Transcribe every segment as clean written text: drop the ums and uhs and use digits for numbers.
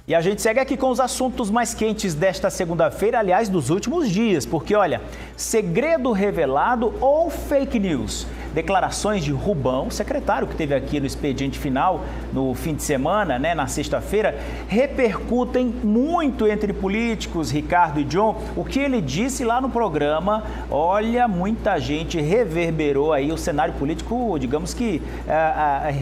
E a gente segue aqui com os assuntos mais quentes desta segunda-feira, aliás, dos últimos dias, porque olha, segredo revelado ou fake news? Declarações de Rubão, secretário que teve aqui no expediente final no fim de semana, na sexta-feira, repercutem muito entre políticos, Ricardo e John. O que ele disse lá no programa, olha, muita gente reverberou aí o cenário político, digamos que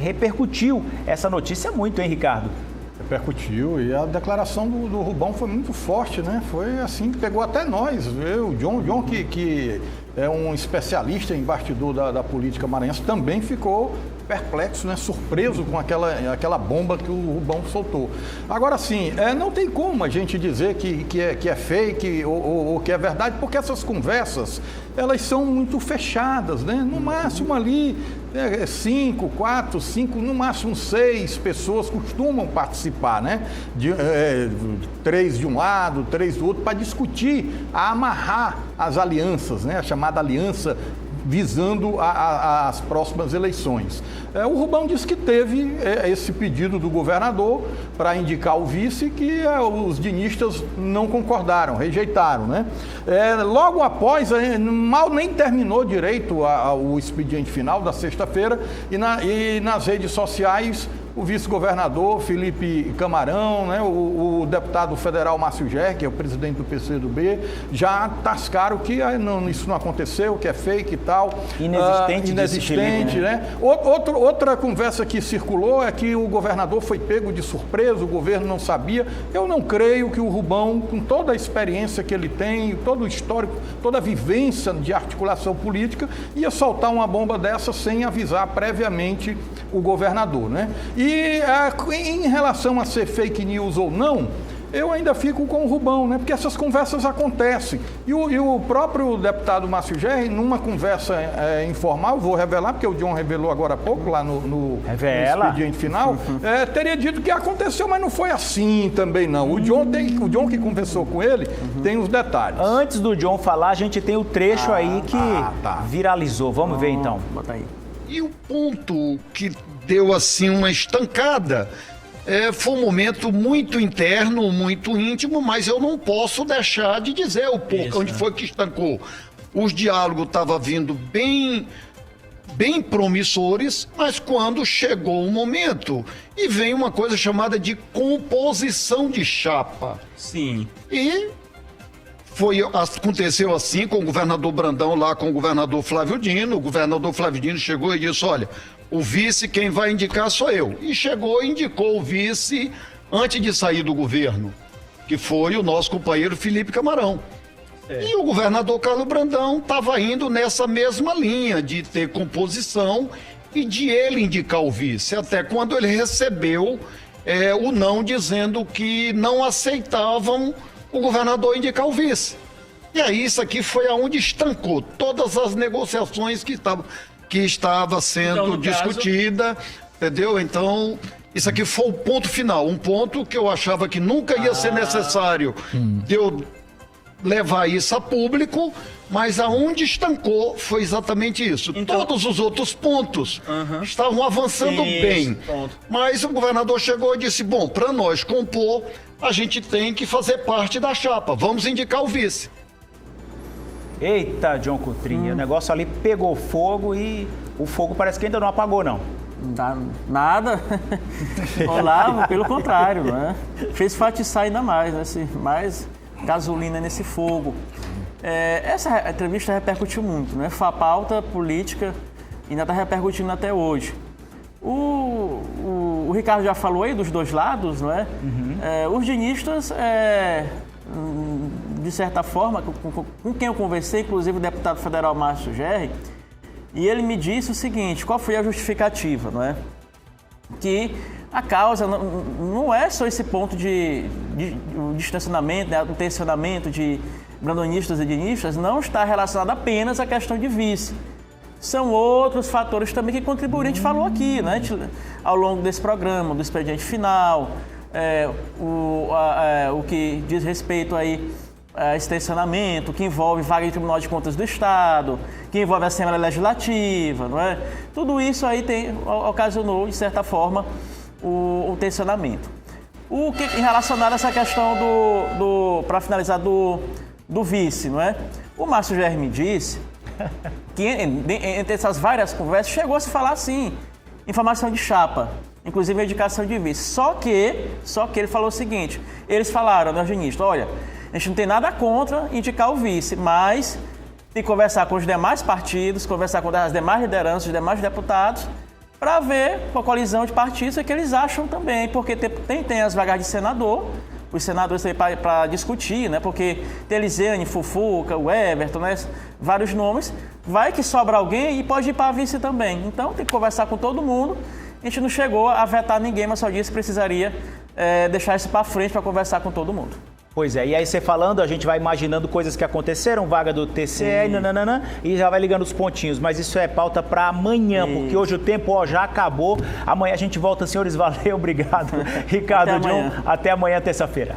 repercutiu essa notícia muito, hein, Ricardo? Repercutiu, e a declaração do Rubão foi muito forte, né? Foi assim, pegou até nós. O John que é um especialista em bastidor da política maranhense, também ficou perplexo, né? Surpreso com aquela bomba que o Rubão soltou. Agora sim, não tem como a gente dizer que é fake ou que é verdade, porque essas conversas, elas são muito fechadas, né? No máximo ali, 5, 4, 5, no máximo 6 pessoas costumam participar, né? 3 de um lado, 3 do outro, para discutir, amarrar as alianças, né? A chamada aliança visando as próximas eleições. O Rubão disse que teve esse pedido do governador para indicar o vice, que os dinistas não concordaram, rejeitaram, né? Logo após, mal nem terminou direito o expediente final da sexta-feira, e nas redes sociais, o vice-governador Felipe Camarão, né, o deputado federal Márcio Gerri, que é o presidente do PCdoB, já tascaram que isso não aconteceu, que é fake e tal. Inexistente, né? Outra conversa que circulou é que o governador foi pego de surpresa, o governo não sabia. Eu não creio que o Rubão, com toda a experiência que ele tem, todo o histórico, toda a vivência de articulação política, ia soltar uma bomba dessa sem avisar previamente o governador, né? E em relação a ser fake news ou não, eu ainda fico com o Rubão, né? Porque essas conversas acontecem. E o próprio deputado Márcio Gerri, numa conversa informal, vou revelar, porque o John revelou agora há pouco, lá no expediente final, teria dito que aconteceu, mas não foi assim também, não. O John que conversou com ele tem os detalhes. Antes do John falar, a gente tem o trecho aí que viralizou. Vamos ver então. Bota aí. E o ponto que deu assim uma estancada foi um momento muito interno, muito íntimo, mas eu não posso deixar de dizer o porquê, onde foi que estancou. Os diálogos estavam vindo bem promissores, mas quando chegou o momento, e vem uma coisa chamada de composição de chapa. Sim. E aconteceu assim com o governador Brandão lá com o governador Flávio Dino. O governador Flávio Dino chegou e disse: olha, o vice quem vai indicar sou eu. E chegou e indicou o vice antes de sair do governo, que foi o nosso companheiro Felipe Camarão. E o governador Carlos Brandão estava indo nessa mesma linha de ter composição e de ele indicar o vice, até quando ele recebeu o não, dizendo que não aceitavam o governador indicar o vice. E aí isso aqui foi aonde estancou todas as negociações que estava sendo discutida, entendeu? Então, isso aqui foi o ponto final, um ponto que eu achava que nunca ia ser necessário de eu levar isso a público, mas aonde estancou foi exatamente isso. Então, todos os outros pontos estavam avançando bem, mas o governador chegou e disse: bom, para nós compor, a gente tem que fazer parte da chapa, vamos indicar o vice. Eita, John Coutrinho, o negócio ali pegou fogo e o fogo parece que ainda não apagou, não. Não dá nada. Olá, pelo contrário, né? Fez fatiçar ainda mais, né? Mais gasolina nesse fogo. Essa entrevista repercutiu muito, né? Foi a pauta política e ainda está repercutindo até hoje. O Ricardo já falou aí dos dois lados, não é? Os dinistas, de certa forma, com quem eu conversei, inclusive o deputado federal Márcio Gerri, e ele me disse o seguinte: qual foi a justificativa, não é? Que a causa não é só esse ponto de distanciamento, né, o tensionamento de brandonistas e dinistas, não está relacionado apenas à questão de vice. São outros fatores também que contribuíram. A gente falou aqui, né, ao longo desse programa, do expediente final, o que diz respeito aí a extensionamento, que envolve vaga de Tribunal de Contas do Estado, que envolve a Assembleia Legislativa, não é? Tudo isso aí ocasionou, de certa forma, o tensionamento. Em relacionado a essa questão para finalizar, do vice, não é? O Márcio Gerri me disse que entre essas várias conversas chegou a se falar assim, informação de chapa, inclusive a indicação de vice. Só que ele falou o seguinte, eles falaram, né, Eugenista, olha, a gente não tem nada contra indicar o vice, mas tem que conversar com os demais partidos, conversar com as demais lideranças, os demais deputados, para ver com a colisão de partidos o que eles acham também, porque tem as vagas de senador, os senadores aí para discutir, né? Porque tem Elisiane, Fufuca, o Everton, né? Vários nomes. Vai que sobra alguém e pode ir para vice também. Então tem que conversar com todo mundo. A gente não chegou a vetar ninguém, mas só disse que precisaria deixar isso para frente para conversar com todo mundo. Pois é, e aí você falando, a gente vai imaginando coisas que aconteceram, vaga do TCE, nananana, e já vai ligando os pontinhos. Mas isso é pauta para amanhã, porque hoje o tempo já acabou. Amanhã a gente volta, senhores. Valeu, obrigado. Ricardo, John, até amanhã, terça-feira.